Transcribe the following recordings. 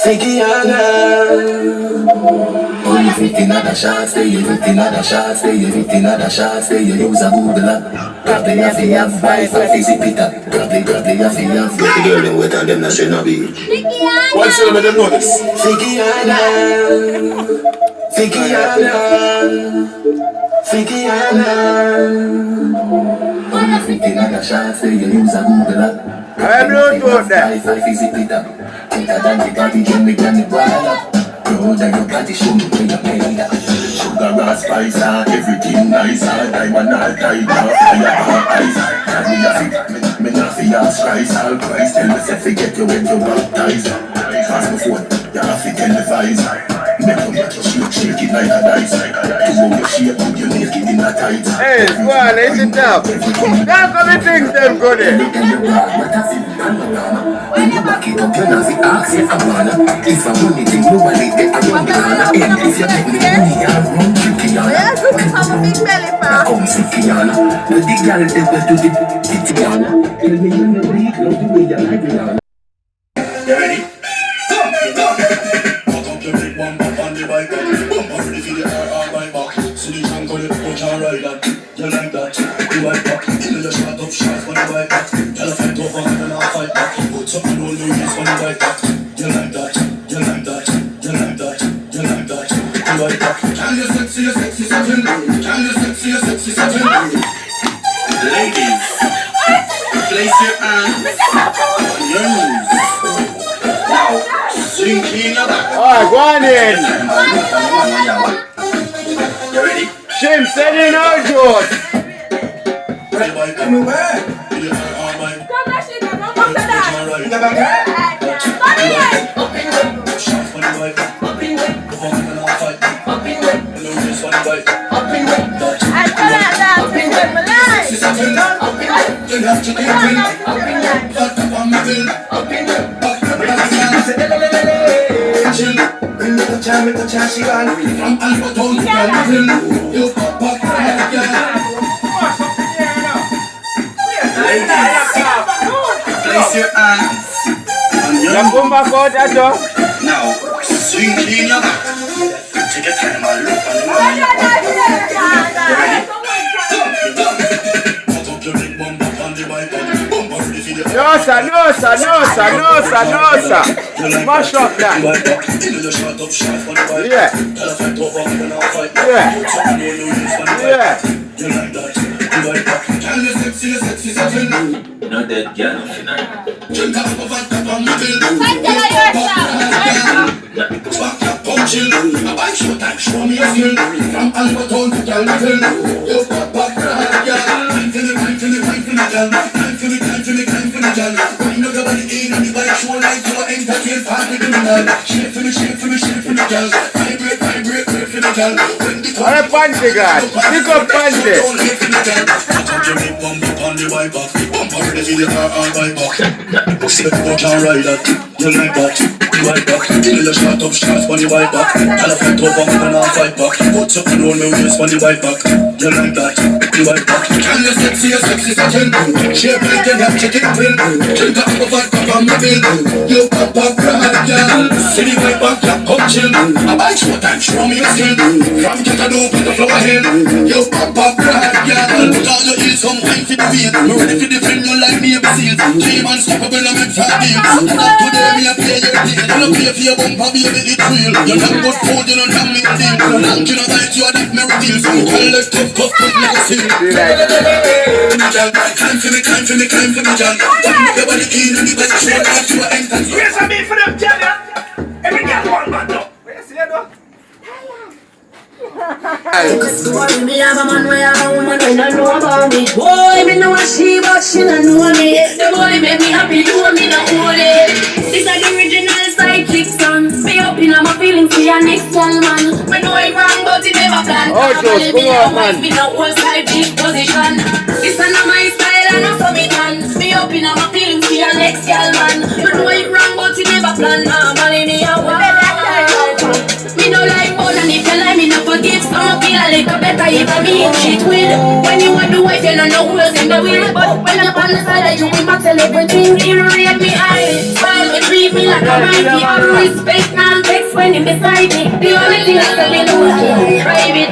Figiana. Oh, you 15 other shots, they you 15 other shots, they you 15 other shots, they you use a Googler. Probably have to have Wi-Fi, easy Peter. Probably have to have the girl them wet and them not shall not be. What's the name of them notice? Figiana. Figiana. Figiana. Oh, you 15 other shots, they you use a Googler. I'm not good there. Wi-Fi, easy Peter. Peter than the daddy, Jimmy than the brother. Road and your body show me where you made that. Sugar and spice and everything nice. All diamond, all tight, all fire, all ice. And me not fi ask Christ, all Christ. Tell me say forget you when you baptize. Pass my phone, you have to televise. Make you shake it like a dice. To move your shape, you make it in a tight. Hey, go on, let it up. That's how the things them go there. When you back it up, you know fi ask you a wanna. If I want it, you nobody get around the corner. If you take me money, I'll run tricky on. Yeah, so we have a big belly fat. Come sicky on. The big girl is able to the titty on. Tell me you never eat, love the way you like it on. You ready? Walk up the big one, back on the bike. Come on, ready for the car on my back. See the junk on the coach and ride that. You like that? You like that? You just shot up shots on the bike back. Tell a fight over and then I'll fight back. Put something on the wheels on the bike back. You like that? You like that? You like that? You like that? You like that? Can you sexy something? Can you sexy something? Ladies, place your hands on your knees. Now, swing clean your back. Alright, go on in. You ready? Shim, send in our juice. Come away. Place your hands on your Now, swing clean your back. Take your time and look on the no, sir. Smash up that. Yeah. No dead girl, chill. I buy show time, show me a skill. From Alberton to Calvin, you pop back, yeah. Time for the gun. Time for the gun. Wind up your body in and you buy a show like you entertain party criminal. Shape for the gun. Vibrate for the gun. When the What a panty, God. Pick up panty. You make bump on the bike back. Bump on the video car on bike back. Pussy, you can't ride that. You like that. Right back, till you shot up shots on the white back. Tell a fight over and I'll fight back. Put something on me waist on the white back. You like that, the white back. Can you sexy something? Shape like you have chicken pill. Drink up a vodka from my bill. You pop up, girl. See the white back, yeah, come chill. I buy show time, show me your skill. From Catado to the flower hill. You pop up, girl. Put all your heels, some wine for the wheel. Me ready for the film, you like me a seal. Dream unstoppable, I'm in fat deals. Today me a play your deal. You don't pay for your bumper, baby, it's real. You don't got food, you don't have me a deal. You don't bite, you are that merit deal. So you call like tough, like a seal. Climb for me, John. Everybody in and you better show that you are entered. Yes, I mean for them, John. Every girl want man though. Where you see it though? Me have a man, we have a woman, we don't know about me. Boy, me know what she, but she don't know me. The boy make me happy, you and me not hold it. This is the original sidekick song. Me up in my feelings for your next girl, man. Me know it wrong, but it never planned. Oh, just come on, man. Me no whole sidekick position. This is not my style, and not so me done. Me up in my feelings for your next girl, man. Me know it wrong, but it never planned. Normally me a wild. Me no like more than if you like me no forgive. So I feel a little better if I be shit with. When you want the wife you don't know who's in the wheel. But when I'm on the side of you we max everything. You rate me high, smile me treat me like a rifle. Have respect and text when him beside me. The only thing I say me know is private.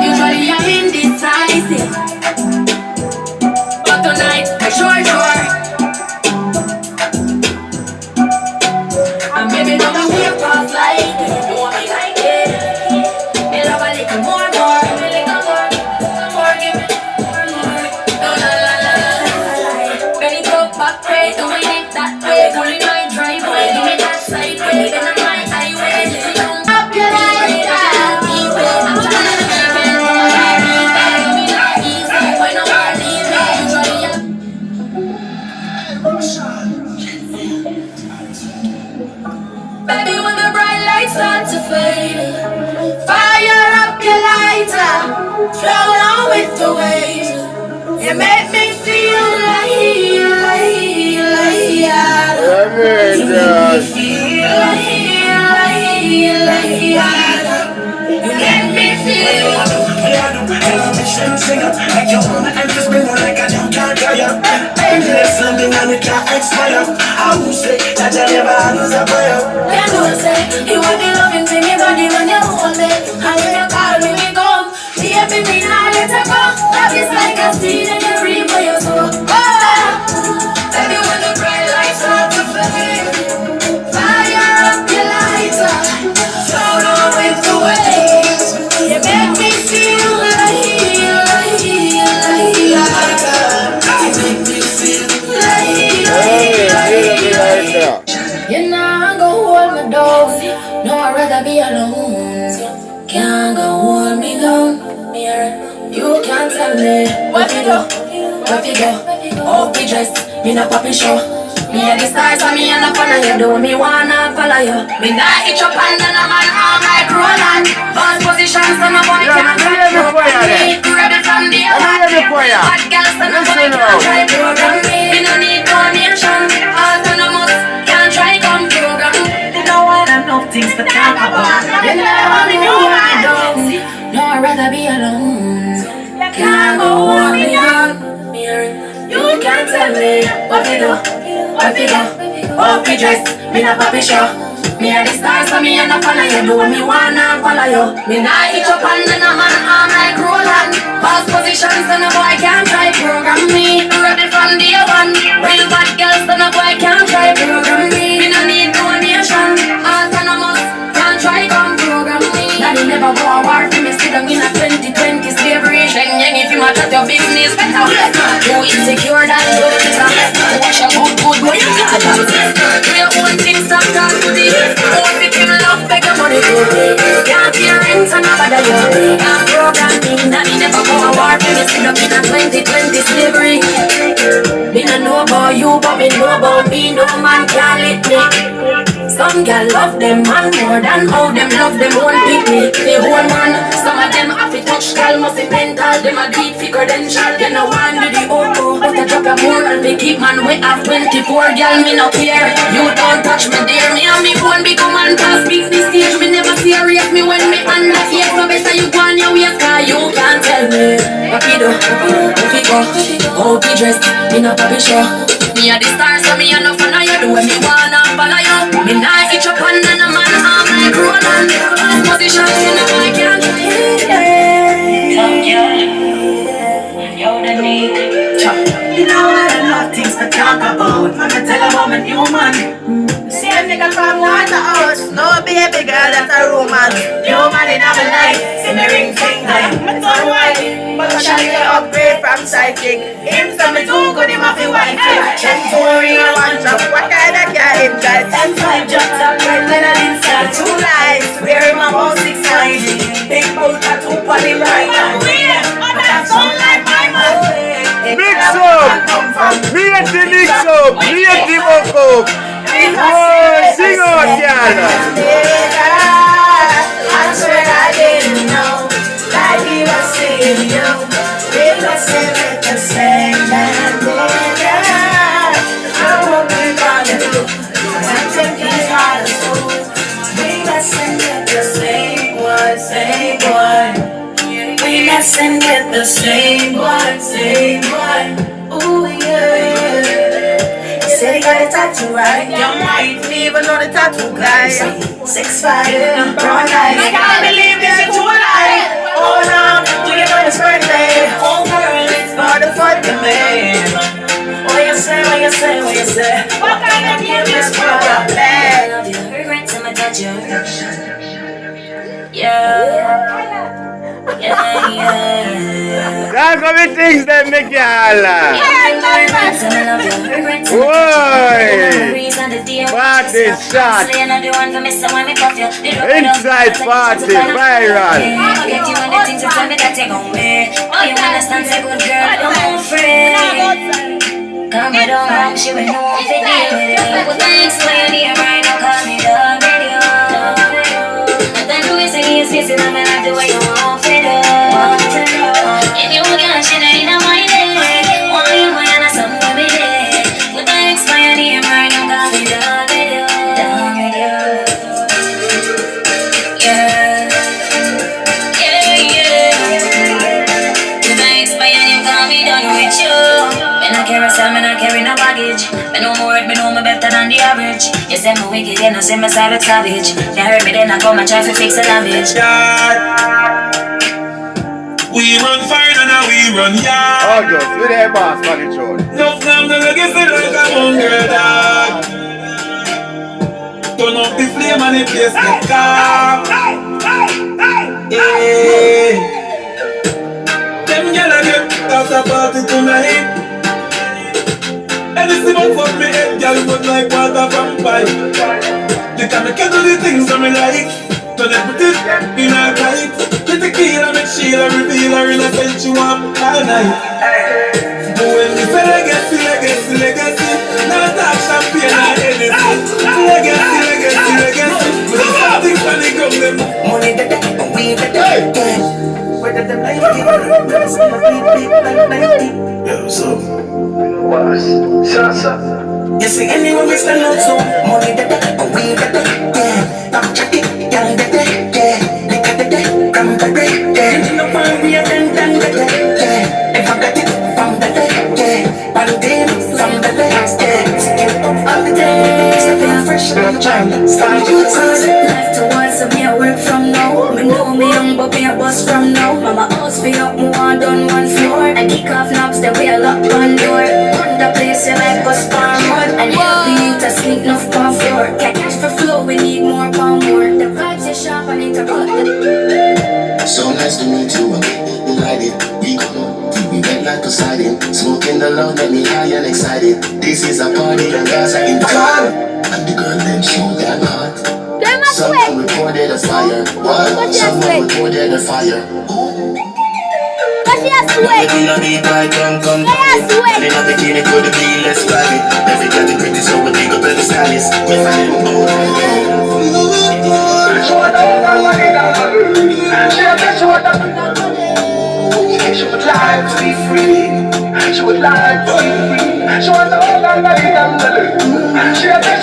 Usually I'm indecisive, but tonight I sure. And baby, don't go way past like it. You want me like it? Me love a little more. Me little more. Give me more. No, la la la la. Belly go back way, doing it that way. Pulling my driveway, doing that side way. Then on my highway, don't up your life. I'm trying to keep it. When I want to leave it, usually I'm baby, when the bright lights start to fade, fire up your lighter, flow on with the waves. You make me feel like you make me feel like you wanna end this minute like I don't care. There's something on it can't expire. I will say that I never lose a prayer. Yeah, no, say you want me loving to me body when you hold me. And when you call me, we come. Baby, me not let her go. Love is like a seed and you reap for your soul. Baby, when the bright lights start to fade, fire up your lighter, float on with the waves. You make me feel like you not go hold me down. No, I'd rather be alone. Can't go hold me down. You can't tell me what you do, what you do. Oh, we dress, me no poppy show. Me and the stars and me and the fun of you do. Me wanna follow you. Me not itch up and then I'm on like Roland. Boss positions so no boy can't try to program me. Ready from the hot girls so no boy can't try to program me. Me no need donation. Autonomous can't try come program. You know what enough things to talk about. You know only me want down. No, I'd rather be alone. Can't go hold me down. You can't tell me what we do, what we do. Oh, we dress, me no poppy show. Me and the stars so me and the fun of you do. Me wanna follow you. Me nah itch up and then I'm on arm like Roland. Boss positions so no boy can't try program me. Ready from day one. Real bad girls so no boy can't try program me. Me no need donation. Autonomous can't try come program me. Daddy never go a war for me. Sit down in a 2020 slavery. Sheng if you match at your business better. You insecure that good is a wash your good but you got a job. Do your own things stop talk to the own victim love beg your money to can't hear rent and nobody you can't program me. Daddy never go a war for me. Sit down in a 2020 slavery. Me no know about you but me know about me. No man can't let me. Some girl love them man more than how them love them own picnic. The whole man, some of them have to touch girl must be mental. Them a deep fi credential. They no one do the auto, but I drop a more and we keep man we have 24 girl me no care. You don't touch me dear, me and me phone become and pass big the stage. Me never serious me when me under here. So better you go on your waist 'cause you can't tell me what you do, what you go, how you dress, me no poppy show. Me a the star so me a no fan of you. Do when me wanna follow you. Me nah itch up and then I'm on arm like Roland. Positions you know I can't do it. Yo, the need. You know I love things to talk about. I'ma tell a woman you man. See a nigga from Waterhouse. No baby girl, that's a romance. New man in my life. See me ring finger. Me turn white. But shall get upgrade from sidekick. Him say me too good, him a fi wife. Check to a ring and one drop. What kind of car him drive? 10-5 just up red leather inside. 2 lights, wear him about 6 eyes. Big boat tattoo on him right now. But that sound like my man. Mix up! Me and the mix up! Me and the mock up! Oh, sing out, y'all! I swear I didn't know that he was seeing you. We was at the same time. I hope we got it. I think he's hard as fool. We messing with the same one, same one. We messing with the same one, same one. Ooh yeah. say they got a tattoo, right? You might even know the tattoo guy. 6'5", brown eyes. I can't believe this is too alive. Oh no, do you know his birthday? Oh girl, it's for the fun to me. What you say, what you say, what you say? What kind of game is for your bed? I love you, regrets I'ma touch you. Yeah. That's what the things that make you holla. Boy, party shot. Inside party, viral. Come get on, she will know if it is. Well, thanks for your dear right now, call me the video. Nothing to is against me, so I'm gonna do what you want for it. If you can't, she ain't on my day. Why you want to some with me? Well, thanks for your dear right now, call me the video. Yeah. Well, thanks for your name, call me done with you. I carry some, I carry no baggage. Me know more, me know me better than the average. You say me wicked, you know say me savage savage. You heard me then I come and try to fix the damage. We run fire and now we run yard. Oh, just with their boss for the throne. No time to look at it like a hungry dog. Turn up the flame and the place get calm. Hey. Them gyal get after party tonight. Anything but fuck me head, girl, but like water from pipe. You can make do the things that me like. Turn everything in a tight. The tequila make Sheila reveal her innocence you want all night. But when we say legacy, now talk champagne or anything. Legacy. But it's something funny come them. Money that we that whether them like it, whether some like it. Yeah, what's up? You see anyone we stand out so money that we that yeah. Talk chatty, young that yeah. Look at the come the yeah. You know why we are done yeah. If I got it from the yeah. Pandem from the yeah. Skip up all the day. Something fresh no child. Start you life towards me I work from now. Me know me young but me a bust from now. Mama house fi up me want on one floor. And kick off knobs the way I lock one door. The place you like us farm mud. And help you to sleep enough on floor. Can't cash for flow, we need more pound more. The vibes are sharp, I need to cut the. So nice to meet you, I'm delighted. We wet like a siding. Smoking the loud, get me high and excited. This is a party and guys are in the car. And the girl then so damn hot. Someone reported a fire. What? Someone reported a fire. Maybe I need my tongue come down. In a bikini could be less private. Every cat is pretty so we dig up every stylist. We find She would like to be free. She would like to be free. She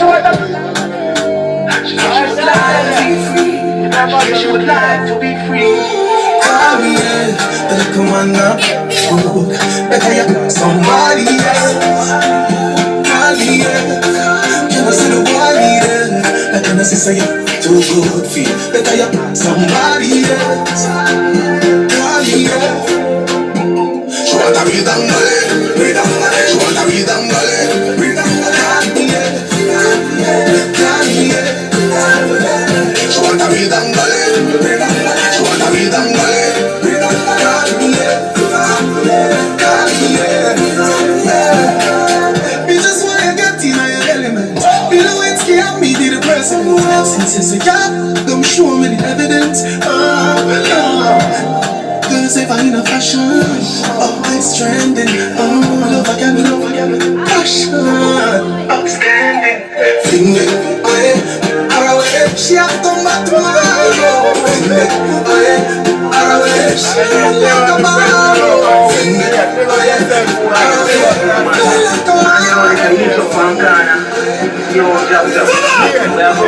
would like to be free. She would like to be free. Call me in, better come on up. Better you somebody else. Call me in, can I see the body there? Like can I say you too good for you? Better you somebody else. Call me in. She want to be dangale. She want to be dangale. Call me in, call me in. She want to be dangale. She want to be dangale. Since a gap, don't show me the evidence. Girls ever in a fashion, always trending. Love again, passion, outstanding. Fling it away, away. She have come back tomorrow. Fling it away, away. She have come back tomorrow. Fling it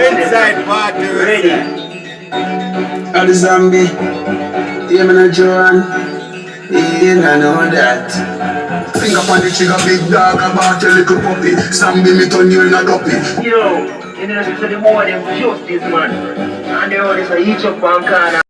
Inside party ready. I'm the zombie, yeah, man, a Joan. Yeah, I know that. Finger on the trigger, big dog, about your little puppy. Stand be me turn you in a duppy. Yo, you know, so the boy them justice man. And they always each up one corner.